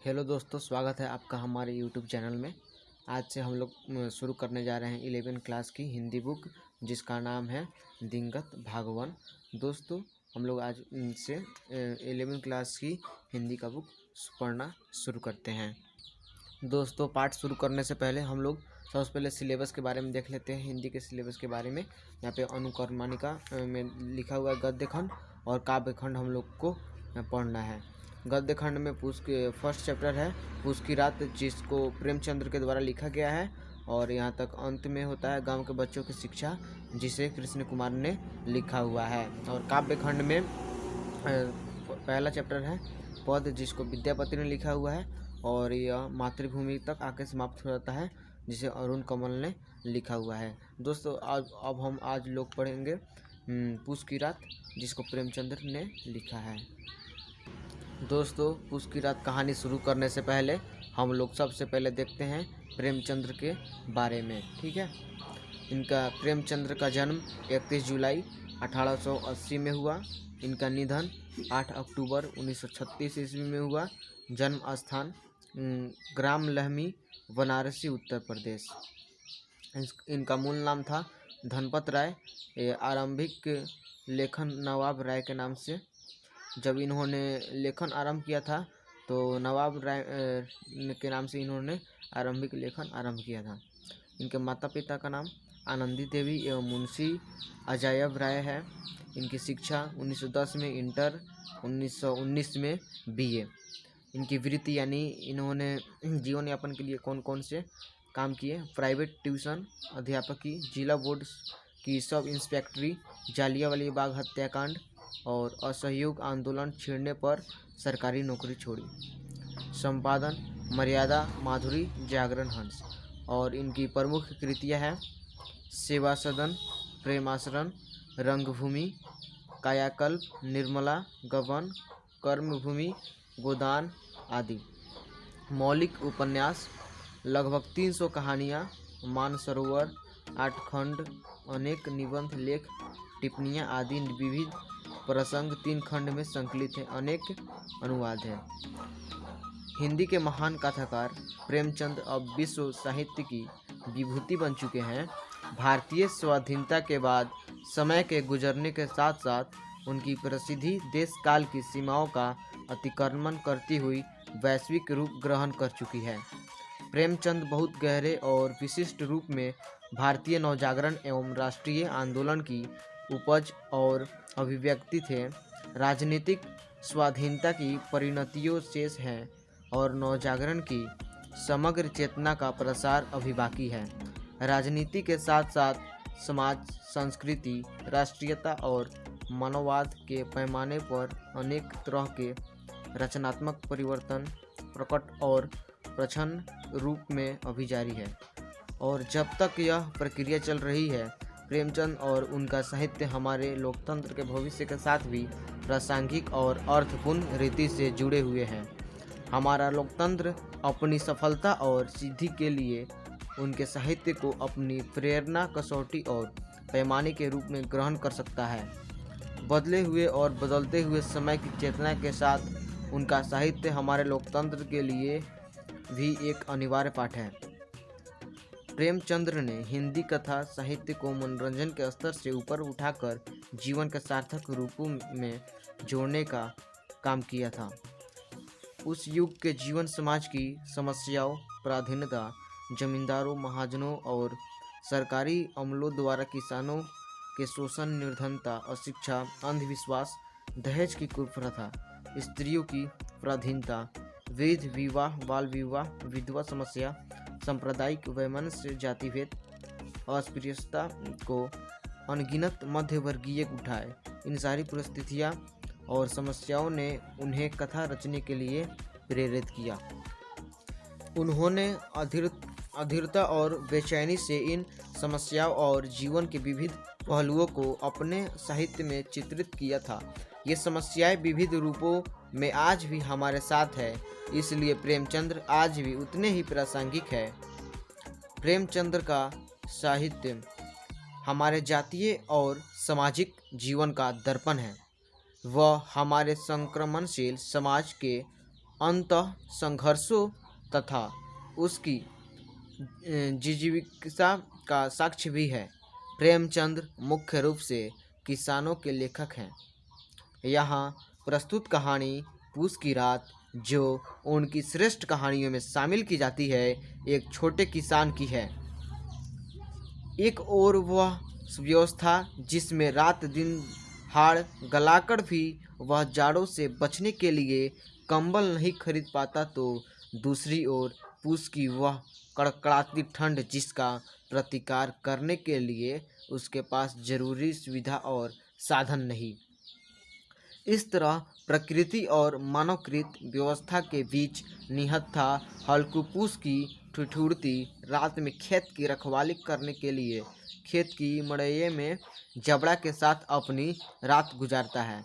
Hello दोस्तों, स्वागत है आपका हमारे यूट्यूब चैनल में। आज से हम लोग शुरू करने जा रहे हैं 11 क्लास की हिंदी बुक, जिसका नाम है दिगंत भागवन। दोस्तों, हम लोग आज से 11 क्लास की हिंदी का बुक पढ़ना शुरू करते हैं। दोस्तों, पाठ शुरू करने से पहले हम लोग सबसे पहले सिलेबस के बारे में देख लेते हैं। हिंदी के सिलेबस के बारे में यहाँ पे अनुक्रमणिका में लिखा हुआ है गद्य खंड और काव्य खंड हम लोग को पढ़ना है। गद्य खंड में फर्स्ट चैप्टर है पूस की रात, जिसको प्रेमचंद्र के द्वारा लिखा गया है और यहाँ तक अंत में होता है गांव के बच्चों की शिक्षा, जिसे कृष्ण कुमार ने लिखा हुआ है। और काव्य खंड में पहला चैप्टर है पद, जिसको विद्यापति ने लिखा हुआ है और यह मातृभूमि तक आके समाप्त हो जाता है, जिसे अरुण कमल ने लिखा हुआ है। दोस्तों, अब हम आज लोग पढ़ेंगे पूस की रात, जिसको प्रेमचंद्र ने लिखा है। दोस्तों, पूस की रात कहानी शुरू करने से पहले हम लोग सबसे पहले देखते हैं प्रेमचंद्र के बारे में। ठीक है, इनका प्रेमचंद्र का जन्म 31 जुलाई 1880 में हुआ। इनका निधन 8 अक्टूबर 1936 ईस्वी में हुआ। जन्म स्थान ग्राम लहमी, बनारसी, उत्तर प्रदेश। इनका मूल नाम था धनपत राय। आरंभिक लेखन नवाब राय के नाम से। जब इन्होंने लेखन आरंभ किया था तो नवाब राय के नाम से इन्होंने आरंभिक लेखन आरंभ किया था। इनके माता पिता का नाम आनंदी देवी एवं मुंशी अजायब राय है। इनकी शिक्षा 1910 में इंटर, 1919 में बीए। इनकी वृत्ति यानी इन्होंने जीवन यापन के लिए कौन कौन से काम किए: प्राइवेट ट्यूशन अध्यापक की, जिला बोर्ड की सब इंस्पेक्टरी, जालियांवाला बाग हत्याकांड और असहयोग आंदोलन छिड़ने पर सरकारी नौकरी छोड़ी। संपादन मर्यादा, माधुरी, जागरण, हंस। और इनकी प्रमुख कृतियाँ हैं सेवा सदन, प्रेमासरण, रंगभूमि, कायाकल्प, निर्मला, गबन, कर्मभूमि, गोदान आदि। मौलिक उपन्यास लगभग 300 कहानियाँ, मानसरोवर, 8 खंड, अनेक निबंध, लेख, टिप्पणियाँ आदि विविध प्रसंग 3 खंड में संकलित हैं। अनेक अनुवाद हैं। हिंदी के महान कथाकार प्रेमचंद अब विश्व साहित्य की विभूति बन चुके हैं। भारतीय स्वाधीनता के बाद समय के गुजरने के साथ साथ उनकी प्रसिद्धि देश काल की सीमाओं का अतिक्रमण करती हुई वैश्विक रूप ग्रहण कर चुकी है। प्रेमचंद बहुत गहरे और विशिष्ट रूप में भारतीय नवजागरण एवं राष्ट्रीय आंदोलन की उपज और अभिव्यक्ति थे। राजनीतिक स्वाधीनता की परिणतियों शेष हैं और नवजागरण की समग्र चेतना का प्रसार अभी बाकी है। राजनीति के साथ साथ समाज, संस्कृति, राष्ट्रीयता और मानववाद के पैमाने पर अनेक तरह के रचनात्मक परिवर्तन प्रकट और प्रच्छन्न रूप में अभी जारी है। और जब तक यह प्रक्रिया चल रही है, प्रेमचंद और उनका साहित्य हमारे लोकतंत्र के भविष्य के साथ भी प्रासंगिक और अर्थपूर्ण रीति से जुड़े हुए हैं। हमारा लोकतंत्र अपनी सफलता और सिद्धि के लिए उनके साहित्य को अपनी प्रेरणा, कसौटी और पैमाने के रूप में ग्रहण कर सकता है। बदले हुए और बदलते हुए समय की चेतना के साथ उनका साहित्य हमारे लोकतंत्र के लिए भी एक अनिवार्य पाठ है। प्रेमचंद्र ने हिंदी कथा साहित्य को मनोरंजन के स्तर से ऊपर उठाकर जीवन के सार्थक रूपों में जोड़ने का काम किया था। उस युग के जीवन समाज की समस्याओं, पराधीनता, जमींदारों, महाजनों और सरकारी अमलों द्वारा किसानों के शोषण, निर्धनता, अशिक्षा, अंधविश्वास, दहेज की कुप्रथा, स्त्रियों की पराधीनता, वैध विवाह, बाल विवाह, विधवा समस्या, सांप्रदायिक वैमनस्य, जातिभेद, अस्पृश्यता को अनगिनत मध्यवर्गीय उठाए। इन सारी परिस्थितियाँ और समस्याओं ने उन्हें कथा रचने के लिए प्रेरित किया। उन्होंने अधीरता और बेचैनी से इन समस्याओं और जीवन के विविध पहलुओं को अपने साहित्य में चित्रित किया था। ये समस्याएं विविध रूपों में आज भी हमारे साथ है, इसलिए प्रेमचंद्र आज भी उतने ही प्रासंगिक है। प्रेमचंद्र का साहित्य हमारे जातीय और सामाजिक जीवन का दर्पण है। वह हमारे संक्रमणशील समाज के अंतः संघर्षों तथा उसकी जिजीविका का साक्ष्य भी है। प्रेमचंद मुख्य रूप से किसानों के लेखक हैं। यहाँ प्रस्तुत कहानी पूस की रात, जो उनकी श्रेष्ठ कहानियों में शामिल की जाती है, एक छोटे किसान की है। एक और वह व्यवस्था जिसमें रात दिन हाड़ गलाकर भी वह जाड़ों से बचने के लिए कंबल नहीं खरीद पाता, तो दूसरी ओर पूस की वह कड़कड़ाती ठंड जिसका प्रतिकार करने के लिए उसके पास जरूरी सुविधा और साधन नहीं। इस तरह प्रकृति और मानवकृत व्यवस्था के बीच निहित था हल्कुपूस की ठिठुरती रात में खेत की रखवाली करने के लिए खेत की मड़ैये में जबड़ा के साथ अपनी रात गुजारता है।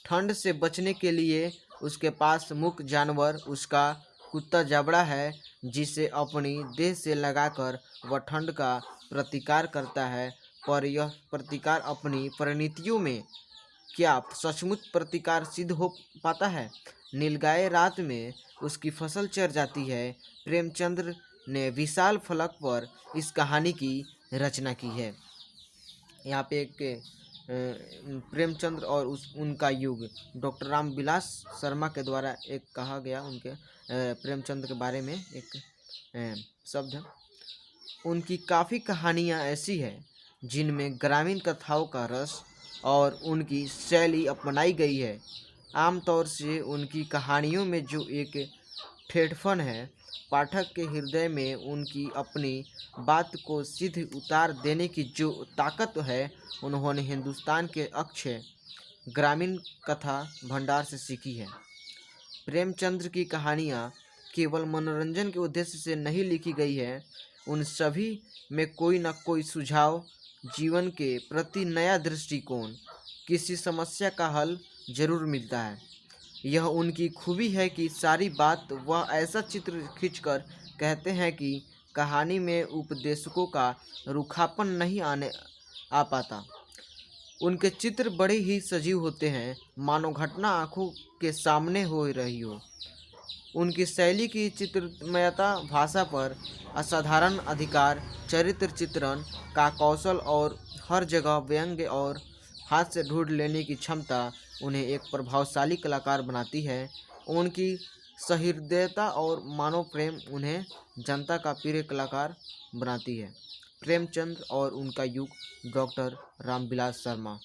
ठंड से बचने के लिए उसके पास मुख्य जानवर उसका कुत्ता जबड़ा है, जिसे अपनी देह से लगाकर वह ठंड का प्रतिकार करता है। पर यह प्रतिकार अपनी परिणतियों में क्या सचमुच प्रतिकार सिद्ध हो पाता है? नीलगाय रात में उसकी फसल चर जाती है। प्रेमचंद्र ने विशाल फलक पर इस कहानी की रचना की है। यहाँ पे एक प्रेमचंद्र और उनका युग डॉक्टर रामविलास शर्मा के द्वारा एक कहा गया उनके प्रेमचंद्र के बारे में एक शब्द है। उनकी काफ़ी कहानियाँ ऐसी हैं जिनमें ग्रामीण कथाओं का रस और उनकी शैली अपनाई गई है। आमतौर से उनकी कहानियों में जो एक ठेठपन है, पाठक के हृदय में उनकी अपनी बात को सीधे उतार देने की जो ताकत है, उन्होंने हिंदुस्तान के अक्षय ग्रामीण कथा भंडार से सीखी है। प्रेमचंद्र की कहानियाँ केवल मनोरंजन के उद्देश्य से नहीं लिखी गई है, उन सभी में कोई न कोई सुझाव, जीवन के प्रति नया दृष्टिकोण, किसी समस्या का हल जरूर मिलता है। यह उनकी खूबी है कि सारी बात वह ऐसा चित्र खींचकर कहते हैं कि कहानी में उपदेशकों का रूखापन नहीं आ पाता। उनके चित्र बड़े ही सजीव होते हैं, मानो घटना आंखों के सामने हो रही हो। उनकी शैली की चित्रमयता, भाषा पर असाधारण अधिकार, चरित्र चित्रण का कौशल और हर जगह व्यंग्य और हाथ से ढूंढ लेने की क्षमता उन्हें एक प्रभावशाली कलाकार बनाती है। उनकी सहृदयता और मानव प्रेम उन्हें जनता का प्रिय कलाकार बनाती है। प्रेमचंद और उनका युग डॉक्टर रामविलास शर्मा।